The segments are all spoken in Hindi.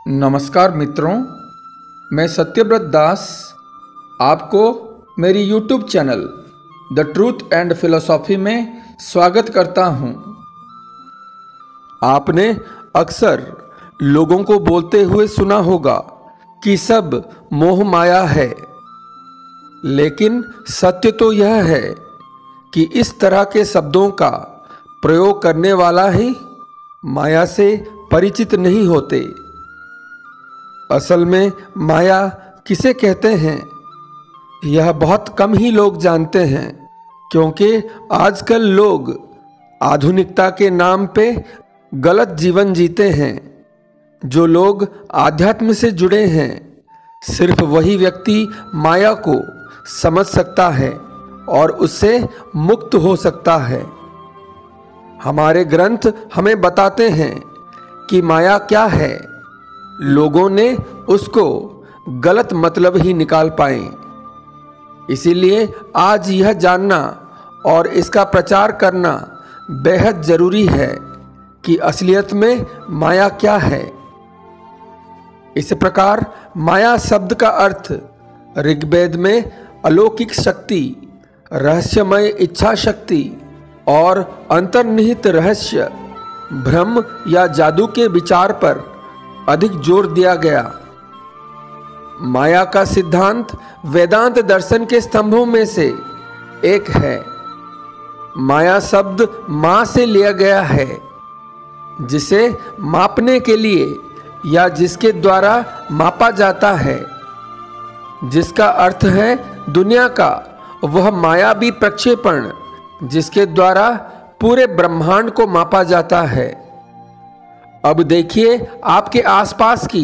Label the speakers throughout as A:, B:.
A: नमस्कार मित्रों, मैं सत्यव्रत दास आपको मेरी YouTube channel the truth and philosophy में स्वागत करता हूं। आपने अक्सर लोगों को बोलते हुए सुना होगा कि सब मोह माया है, लेकिन सत्य तो यह है कि इस तरह के शब्दों का प्रयोग करने वाला ही माया से परिचित नहीं होते। असल में माया किसे कहते हैं, यह बहुत कम ही लोग जानते हैं, क्योंकि आजकल लोग आधुनिकता के नाम पे गलत जीवन जीते हैं। जो लोग आध्यात्म से जुड़े हैं, सिर्फ वही व्यक्ति माया को समझ सकता है और उससे मुक्त हो सकता है। हमारे ग्रंथ हमें बताते हैं कि माया क्या है। लोगों ने उसको गलत मतलब ही निकाल पाए। इसीलिए आज यह जानना और इसका प्रचार करना बेहद जरूरी है कि असलियत में माया क्या है। इस प्रकार माया शब्द का अर्थ ऋग्वेद में अलौकिक शक्ति, रहस्यमय इच्छा शक्ति और अंतर्निहित रहस्य, भ्रम या जादू के विचार पर अधिक जोर दिया गया। माया का सिद्धांत वेदांत दर्शन के स्तंभों में से एक है। माया शब्द मां से लिया गया है, जिसे मापने के लिए या जिसके द्वारा मापा जाता है, जिसका अर्थ है दुनिया का वह मायावी प्रक्षेपण जिसके द्वारा पूरे ब्रह्मांड को मापा जाता है। अब देखिए, आपके आसपास की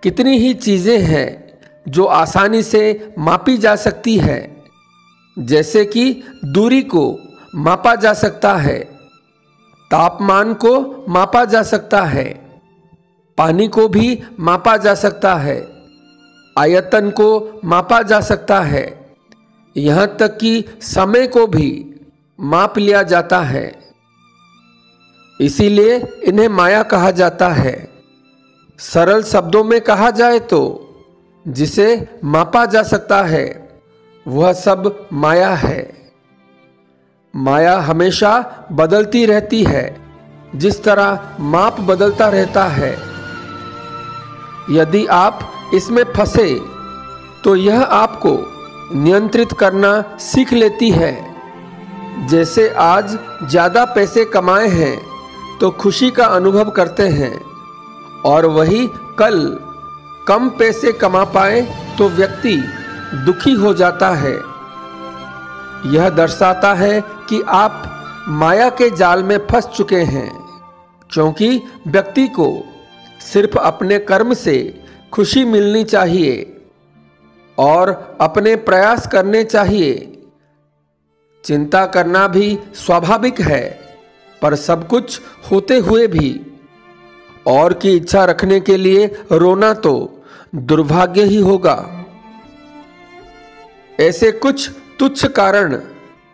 A: कितनी ही चीजें हैं जो आसानी से मापी जा सकती है। जैसे कि दूरी को मापा जा सकता है, तापमान को मापा जा सकता है, पानी को भी मापा जा सकता है, आयतन को मापा जा सकता है, यहाँ तक कि समय को भी माप लिया जाता है। इसीलिए इन्हें माया कहा जाता है। सरल शब्दों में कहा जाए तो जिसे मापा जा सकता है वह सब माया है। माया हमेशा बदलती रहती है, जिस तरह माप बदलता रहता है। यदि आप इसमें फंसे तो यह आपको नियंत्रित करना सीख लेती है। जैसे आज ज़्यादा पैसे कमाए हैं तो खुशी का अनुभव करते हैं, और वही कल कम पैसे कमा पाए तो व्यक्ति दुखी हो जाता है। यह दर्शाता है कि आप माया के जाल में फंस चुके हैं, क्योंकि व्यक्ति को सिर्फ अपने कर्म से खुशी मिलनी चाहिए और अपने प्रयास करने चाहिए। चिंता करना भी स्वाभाविक है, पर सब कुछ होते हुए भी और की इच्छा रखने के लिए रोना तो दुर्भाग्य ही होगा। ऐसे कुछ तुच्छ कारण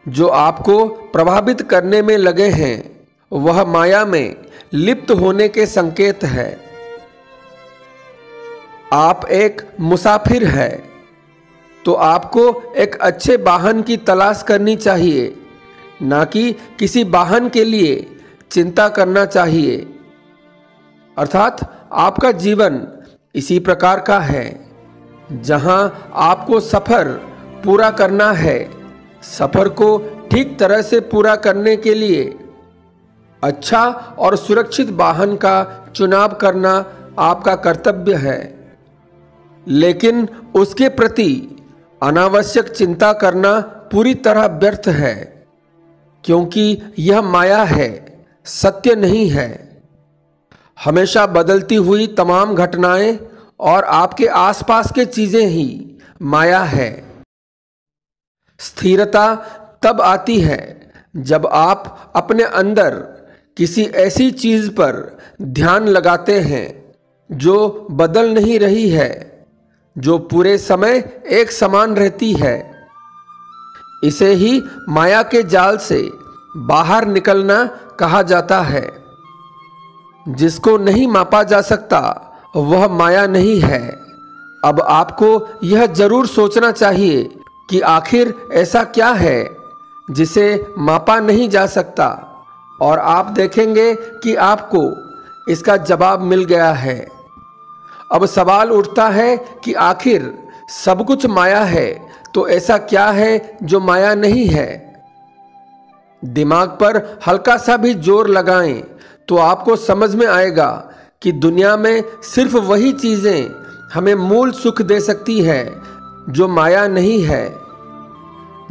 A: जो आपको प्रभावित करने में लगे हैं, वह माया में लिप्त होने के संकेत है। आप एक मुसाफिर हैं, तो आपको एक अच्छे वाहन की तलाश करनी चाहिए, ना कि किसी वाहन के लिए चिंता करना चाहिए। अर्थात आपका जीवन इसी प्रकार का है, जहां आपको सफर पूरा करना है। सफर को ठीक तरह से पूरा करने के लिए अच्छा और सुरक्षित वाहन का चुनाव करना आपका कर्तव्य है, लेकिन उसके प्रति अनावश्यक चिंता करना पूरी तरह व्यर्थ है, क्योंकि यह माया है, सत्य नहीं है। हमेशा बदलती हुई तमाम घटनाएं और आपके आसपास के चीजें ही माया है। स्थिरता तब आती है जब आप अपने अंदर किसी ऐसी चीज पर ध्यान लगाते हैं जो बदल नहीं रही है, जो पूरे समय एक समान रहती है। इसे ही माया के जाल से बाहर निकलना कहा जाता है। जिसको नहीं मापा जा सकता वह माया नहीं है। अब आपको यह जरूर सोचना चाहिए कि आखिर ऐसा क्या है जिसे मापा नहीं जा सकता, और आप देखेंगे कि आपको इसका जवाब मिल गया है। अब सवाल उठता है कि आखिर सब कुछ माया है, तो ऐसा क्या है जो माया नहीं है? दिमाग पर हल्का सा भी जोर लगाएं तो आपको समझ में आएगा कि दुनिया में सिर्फ वही चीजें हमें मूल सुख दे सकती है जो माया नहीं है,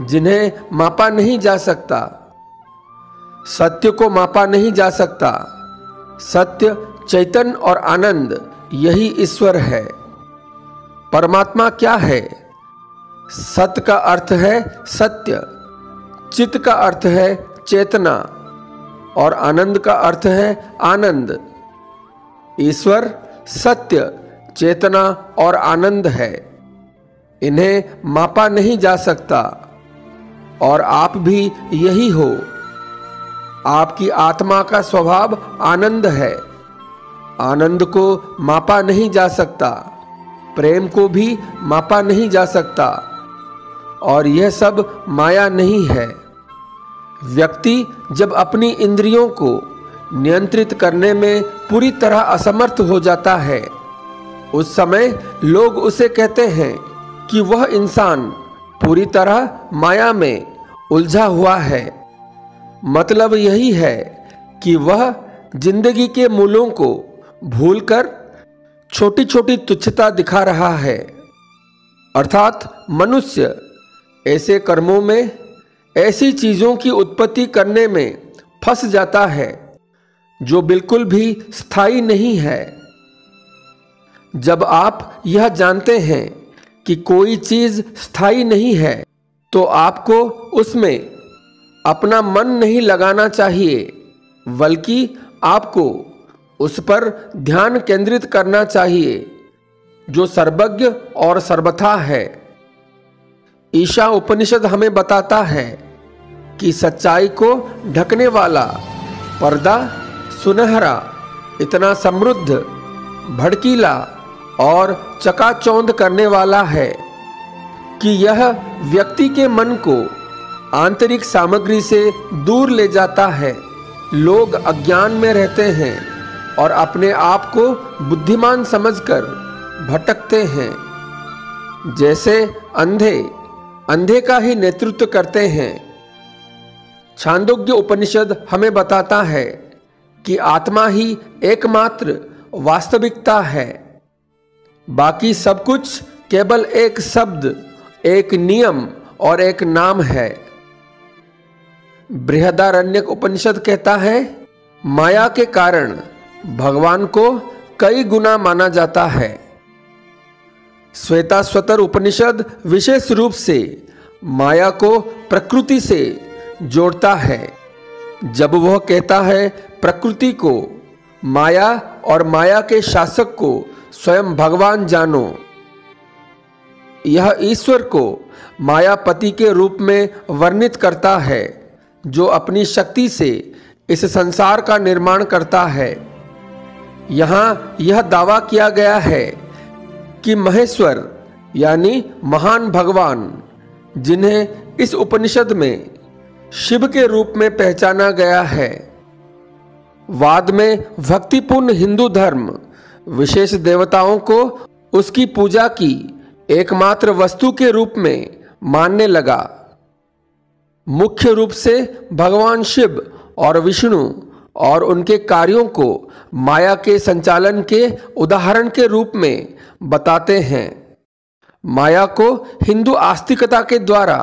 A: जिन्हें मापा नहीं जा सकता। सत्य को मापा नहीं जा सकता। सत्य, चैतन्य और आनंद, यही ईश्वर है। परमात्मा क्या है? सत्य का अर्थ है सत्य, चित्त का अर्थ है चेतना, और आनंद का अर्थ है आनंद। ईश्वर सत्य, चेतना और आनंद है। इन्हें मापा नहीं जा सकता, और आप भी यही हो। आपकी आत्मा का स्वभाव आनंद है। आनंद को मापा नहीं जा सकता, प्रेम को भी मापा नहीं जा सकता, और यह सब माया नहीं है। व्यक्ति जब अपनी इंद्रियों को नियंत्रित करने में पूरी तरह असमर्थ हो जाता है, उस समय लोग उसे कहते हैं कि वह इंसान पूरी तरह माया में उलझा हुआ है। मतलब यही है कि वह जिंदगी के मूलों को भूलकर छोटी छोटी तुच्छता दिखा रहा है। अर्थात मनुष्य ऐसे कर्मों में, ऐसी चीजों की उत्पत्ति करने में फंस जाता है जो बिल्कुल भी स्थायी नहीं है। जब आप यह जानते हैं कि कोई चीज स्थायी नहीं है, तो आपको उसमें अपना मन नहीं लगाना चाहिए, बल्कि आपको उस पर ध्यान केंद्रित करना चाहिए जो सर्वज्ञ और सर्वथा है। ईशा उपनिषद हमें बताता है कि सच्चाई को ढकने वाला पर्दा सुनहरा, इतना समृद्ध, भड़कीला और चकाचौंध करने वाला है कि यह व्यक्ति के मन को आंतरिक सामग्री से दूर ले जाता है। लोग अज्ञान में रहते हैं और अपने आप को बुद्धिमान समझकर भटकते हैं। जैसे अंधे का ही नेतृत्व करते हैं। छांदोग्य उपनिषद हमें बताता है कि आत्मा ही एकमात्र वास्तविकता है। बाकी सब कुछ केवल एक शब्द, एक नियम और एक नाम है। बृहदारण्यक उपनिषद कहता है, माया के कारण भगवान को कई गुना माना जाता है। श्वेताश्वतर उपनिषद विशेष रूप से माया को प्रकृति से जोड़ता है, जब वह कहता है प्रकृति को माया और माया के शासक को स्वयं भगवान जानो। यह ईश्वर को मायापति के रूप में वर्णित करता है, जो अपनी शक्ति से इस संसार का निर्माण करता है। यहाँ यह दावा किया गया है कि महेश्वर यानी महान भगवान, जिन्हें इस उपनिषद में शिव के रूप में पहचाना गया है, बाद में भक्तिपूर्ण हिंदू धर्म विशेष देवताओं को उसकी पूजा की एकमात्र वस्तु के रूप में मानने लगा। मुख्य रूप से भगवान शिव और विष्णु और उनके कार्यों को माया के संचालन के उदाहरण के रूप में बताते हैं। माया को हिंदू आस्तिकता के द्वारा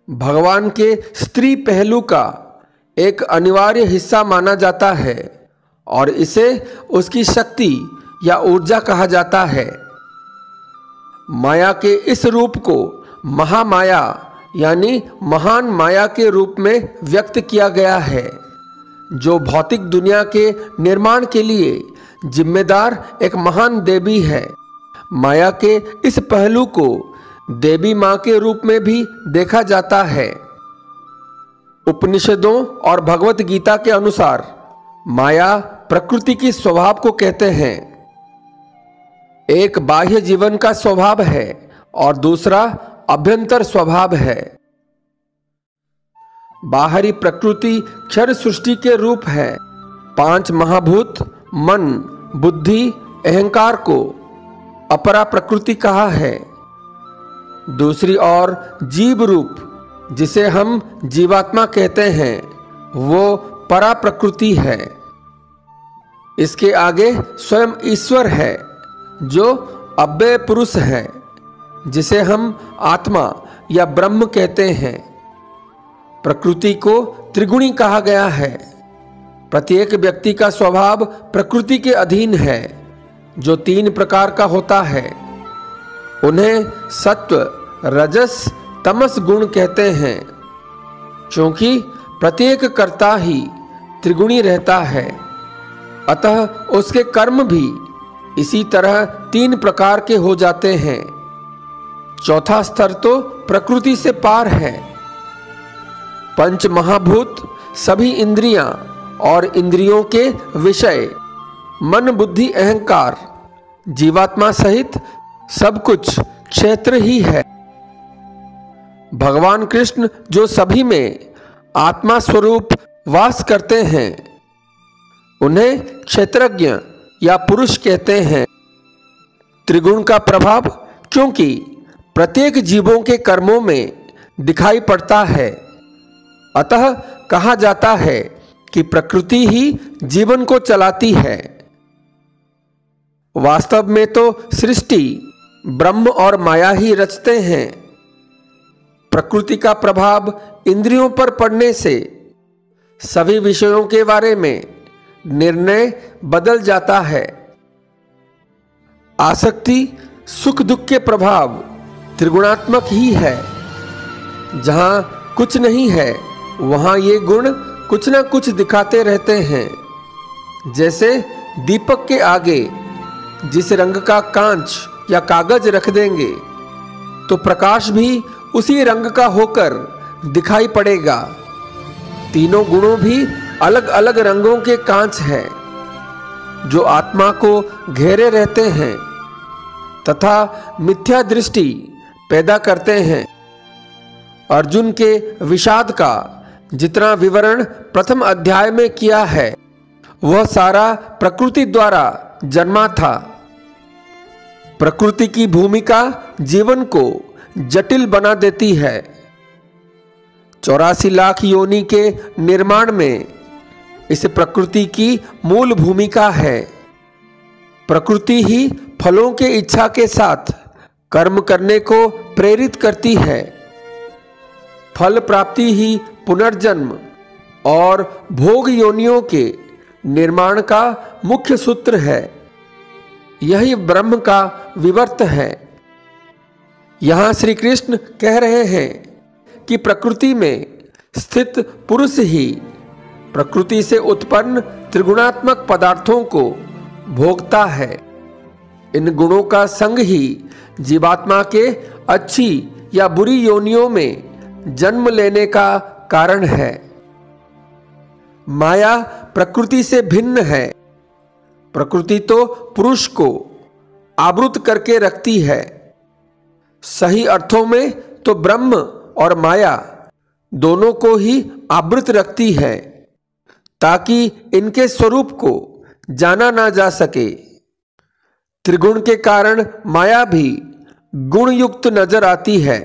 A: भगवान के स्त्री पहलू का एक अनिवार्य हिस्सा माना जाता है और इसे उसकी शक्ति या ऊर्जा कहा जाता है। माया के इस रूप को महामाया यानी महान माया के रूप में व्यक्त किया गया है, जो भौतिक दुनिया के निर्माण के लिए जिम्मेदार एक महान देवी है। माया के इस पहलू को देवी मां के रूप में भी देखा जाता है। उपनिषदों और भगवत गीता के अनुसार माया प्रकृति की स्वभाव को कहते हैं। एक बाह्य जीवन का स्वभाव है और दूसरा अभ्यंतर स्वभाव है। बाहरी प्रकृति क्षर सृष्टि के रूप है। 5 महाभूत मन, बुद्धि, अहंकार को अपरा प्रकृति कहा है। दूसरी ओर जीव रूप, जिसे हम जीवात्मा कहते हैं, वो परा प्रकृति है। इसके आगे स्वयं ईश्वर है, जो अव्यय पुरुष है, जिसे हम आत्मा या ब्रह्म कहते हैं। प्रकृति को त्रिगुणी कहा गया है। प्रत्येक व्यक्ति का स्वभाव प्रकृति के अधीन है, जो 3 प्रकार का होता है। उन्हें सत्व, रजस, तमस गुण कहते हैं, क्योंकि प्रत्येक कर्ता ही त्रिगुणी रहता है। अतः उसके कर्म भी इसी तरह 3 प्रकार के हो जाते हैं। चौथा स्तर तो प्रकृति से पार है। 5 महाभूत, सभी इंद्रियां और इंद्रियों के विषय, मन, बुद्धि, अहंकार, जीवात्मा सहित सब कुछ क्षेत्र ही है। भगवान कृष्ण जो सभी में आत्मा स्वरूप वास करते हैं, उन्हें क्षेत्रज्ञ या पुरुष कहते हैं। त्रिगुण का प्रभाव क्योंकि प्रत्येक जीवों के कर्मों में दिखाई पड़ता है, अतः कहा जाता है कि प्रकृति ही जीवन को चलाती है। वास्तव में तो सृष्टि ब्रह्म और माया ही रचते हैं। प्रकृति का प्रभाव इंद्रियों पर पड़ने से सभी विषयों के बारे में निर्णय बदल जाता है। आसक्ति, सुख दुख के प्रभाव त्रिगुणात्मक ही है। जहां कुछ नहीं है, वहां ये गुण कुछ ना कुछ दिखाते रहते हैं। जैसे दीपक के आगे जिस रंग का कांच या कागज रख देंगे, तो प्रकाश भी उसी रंग का होकर दिखाई पड़ेगा। तीनों गुणों भी अलग अलग रंगों के कांच हैं, जो आत्मा को घेरे रहते हैं तथा मिथ्या दृष्टि पैदा करते हैं। अर्जुन के विषाद का जितना विवरण प्रथम अध्याय में किया है, वह सारा प्रकृति द्वारा जन्मा था। प्रकृति की भूमिका जीवन को जटिल बना देती है। 84 लाख योनि के निर्माण में इस प्रकृति की मूल भूमिका है। प्रकृति ही फलों के इच्छा के साथ कर्म करने को प्रेरित करती है। फल प्राप्ति ही पुनर्जन्म और भोग योनियों के निर्माण का मुख्य सूत्र है। यही ब्रह्म का विवर्त है। यहां श्री कृष्ण कह रहे हैं कि प्रकृति में स्थित पुरुष ही प्रकृति से उत्पन्न त्रिगुणात्मक पदार्थों को भोगता है। इन गुणों का संग ही जीवात्मा के अच्छी या बुरी योनियों में जन्म लेने का कारण है। माया प्रकृति से भिन्न है। प्रकृति तो पुरुष को आवृत करके रखती है। सही अर्थों में तो ब्रह्म और माया दोनों को ही आवृत रखती है, ताकि इनके स्वरूप को जाना ना जा सके। त्रिगुण के कारण माया भी गुण युक्त नजर आती है।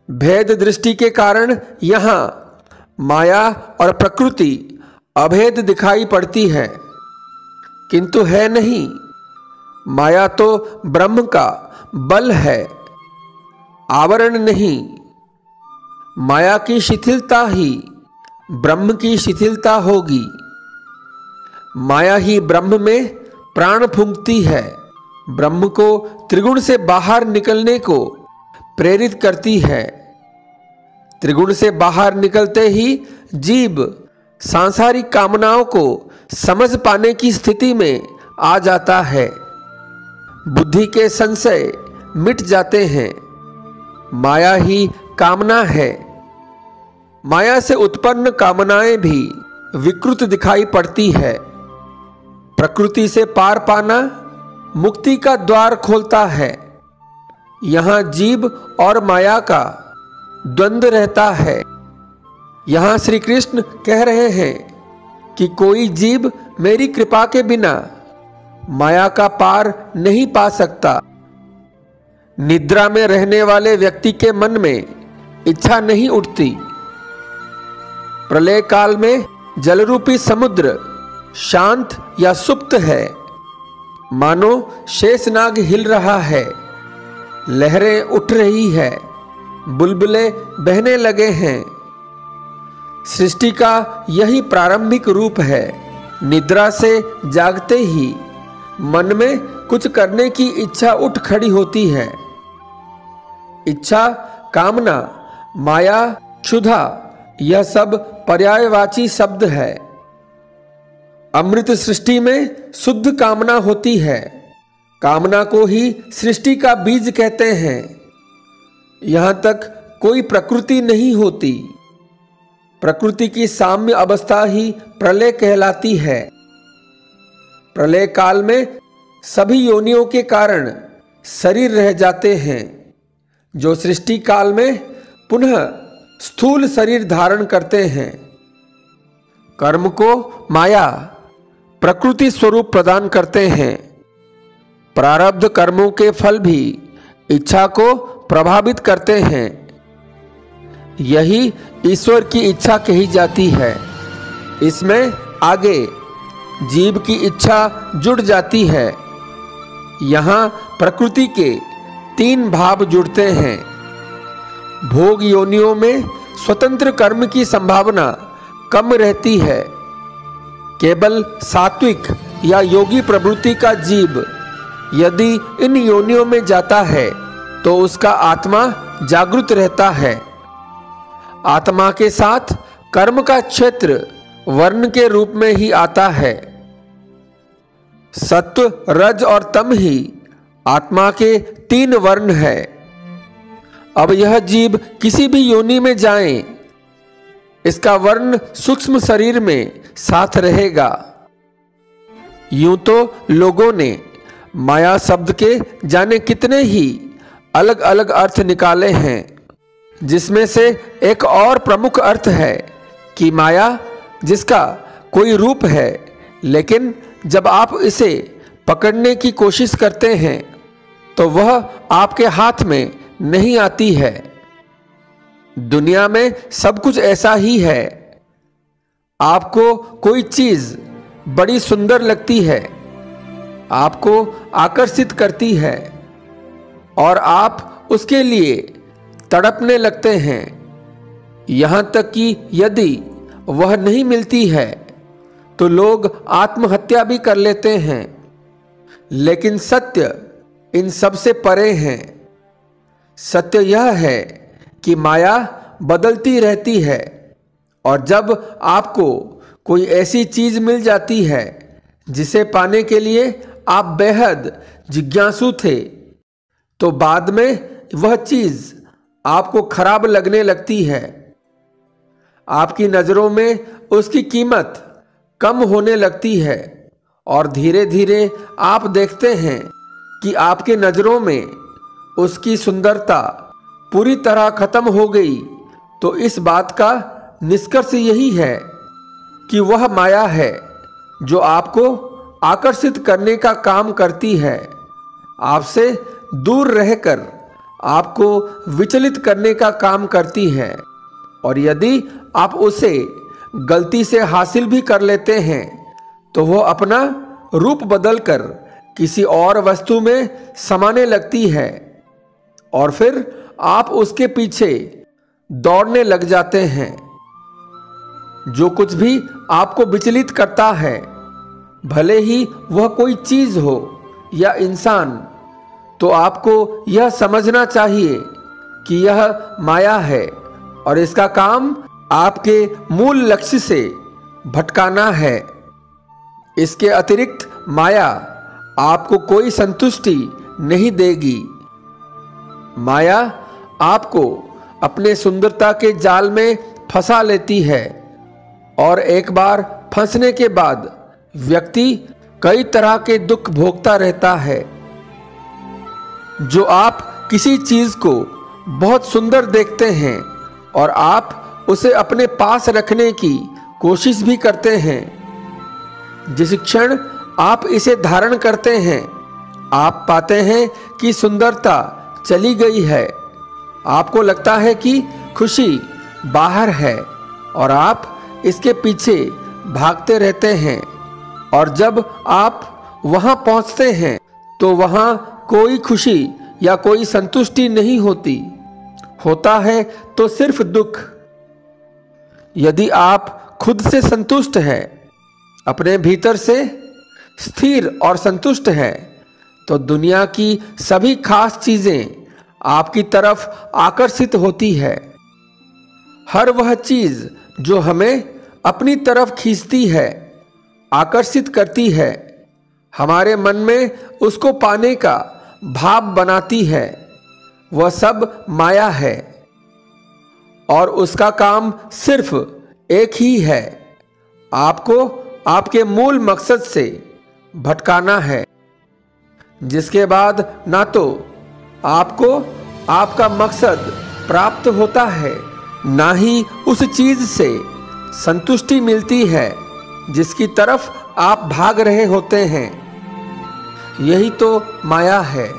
A: भेद दृष्टि के कारण यहां माया और प्रकृति अभेद दिखाई पड़ती है, किंतु है नहीं। माया तो ब्रह्म का बल है, आवरण नहीं। माया की शिथिलता ही ब्रह्म की शिथिलता होगी। माया ही ब्रह्म में प्राण फूंकती है, ब्रह्म को त्रिगुण से बाहर निकलने को प्रेरित करती है। त्रिगुण से बाहर निकलते ही जीव सांसारिक कामनाओं को समझ पाने की स्थिति में आ जाता है। बुद्धि के संशय मिट जाते हैं। माया ही कामना है। माया से उत्पन्न कामनाएं भी विकृत दिखाई पड़ती है। प्रकृति से पार पाना मुक्ति का द्वार खोलता है। यहाँ जीव और माया का द्वंद्व रहता है। यहाँ श्री कृष्ण कह रहे हैं कि कोई जीव मेरी कृपा के बिना माया का पार नहीं पा सकता। निद्रा में रहने वाले व्यक्ति के मन में इच्छा नहीं उठती। प्रलय काल में जलरूपी समुद्र शांत या सुप्त है। मानो शेषनाग हिल रहा है, लहरें उठ रही है, बुलबुले बहने लगे हैं। सृष्टि का यही प्रारंभिक रूप है। निद्रा से जागते ही मन में कुछ करने की इच्छा उठ खड़ी होती है। इच्छा, कामना, माया, क्षुधा, यह सब पर्यायवाची शब्द है। अमृत सृष्टि में शुद्ध कामना होती है। कामना को ही सृष्टि का बीज कहते हैं। यहां तक कोई प्रकृति नहीं होती। प्रकृति की साम्य अवस्था ही प्रलय कहलाती है। प्रलय काल में सभी योनियों के कारण शरीर रह जाते हैं, जो सृष्टि काल में पुनः स्थूल शरीर धारण करते हैं। कर्म को माया प्रकृति स्वरूप प्रदान करते हैं। प्रारब्ध कर्मों के फल भी इच्छा को प्रभावित करते हैं। यही ईश्वर की इच्छा कही जाती है। इसमें आगे जीव की इच्छा जुड़ जाती है। यहाँ प्रकृति के 3 भाव जुड़ते हैं। भोग योनियों में स्वतंत्र कर्म की संभावना कम रहती है। केवल सात्विक या योगी प्रवृत्ति का जीव यदि इन योनियों में जाता है तो उसका आत्मा जागृत रहता है। आत्मा के साथ कर्म का क्षेत्र वर्ण के रूप में ही आता है। सत्व, रज और तम ही आत्मा के 3 वर्ण है। अब यह जीव किसी भी योनि में जाए, इसका वर्ण सूक्ष्म शरीर में साथ रहेगा। यूं तो लोगों ने माया शब्द के जाने कितने ही अलग अलग अर्थ निकाले हैं, जिसमें से एक और प्रमुख अर्थ है कि माया जिसका कोई रूप है, लेकिन जब आप इसे पकड़ने की कोशिश करते हैं तो वह आपके हाथ में नहीं आती है। दुनिया में सब कुछ ऐसा ही है। आपको कोई चीज बड़ी सुंदर लगती है, आपको आकर्षित करती है और आप उसके लिए तड़पने लगते हैं। यहां तक कि यदि वह नहीं मिलती है तो लोग आत्महत्या भी कर लेते हैं। लेकिन सत्य इन सब से परे है। सत्य यह है कि माया बदलती रहती है और जब आपको कोई ऐसी चीज मिल जाती है जिसे पाने के लिए आप बेहद जिज्ञासु थे, तो बाद में वह चीज आपको खराब लगने लगती है। आपकी नजरों में उसकी कीमत कम होने लगती है और धीरे धीरे आप देखते हैं कि आपके नजरों में उसकी सुंदरता पूरी तरह खत्म हो गई। तो इस बात का निष्कर्ष यही है कि वह माया है जो आपको आकर्षित करने का काम करती है, आपसे दूर रहकर आपको विचलित करने का काम करती है। और यदि आप उसे गलती से हासिल भी कर लेते हैं तो वह अपना रूप बदलकर किसी और वस्तु में समाने लगती है और फिर आप उसके पीछे दौड़ने लग जाते हैं। जो कुछ भी आपको विचलित करता है, भले ही वह कोई चीज हो या इंसान, तो आपको यह समझना चाहिए कि यह माया है और इसका काम आपके मूल लक्ष्य से भटकाना है। इसके अतिरिक्त माया आपको कोई संतुष्टि नहीं देगी। माया आपको अपने सुंदरता के जाल में फंसा लेती है और एक बार फंसने के बाद व्यक्ति कई तरह के दुख भोगता रहता है। जो आप किसी चीज को बहुत सुंदर देखते हैं और आप उसे अपने पास रखने की कोशिश भी करते हैं। जिस क्षण आप इसे धारण करते हैं, आप पाते हैं कि सुंदरता चली गई है। आपको लगता है कि खुशी बाहर है और आप इसके पीछे भागते रहते हैं। और जब आप वहां पहुंचते हैं तो वहां कोई खुशी या कोई संतुष्टि नहीं होती। होता है तो सिर्फ दुख। यदि आप खुद से संतुष्ट हैं, अपने भीतर से स्थिर और संतुष्ट हैं, तो दुनिया की सभी खास चीजें आपकी तरफ आकर्षित होती है। हर वह चीज जो हमें अपनी तरफ खींचती है, आकर्षित करती है, हमारे मन में उसको पाने का भाव बनाती है, वह सब माया है। और उसका काम सिर्फ एक ही है, आपको आपके मूल मकसद से भटकाना है। जिसके बाद ना तो आपको आपका मकसद प्राप्त होता है, ना ही उस चीज से संतुष्टि मिलती है जिसकी तरफ आप भाग रहे होते हैं। यही तो माया है।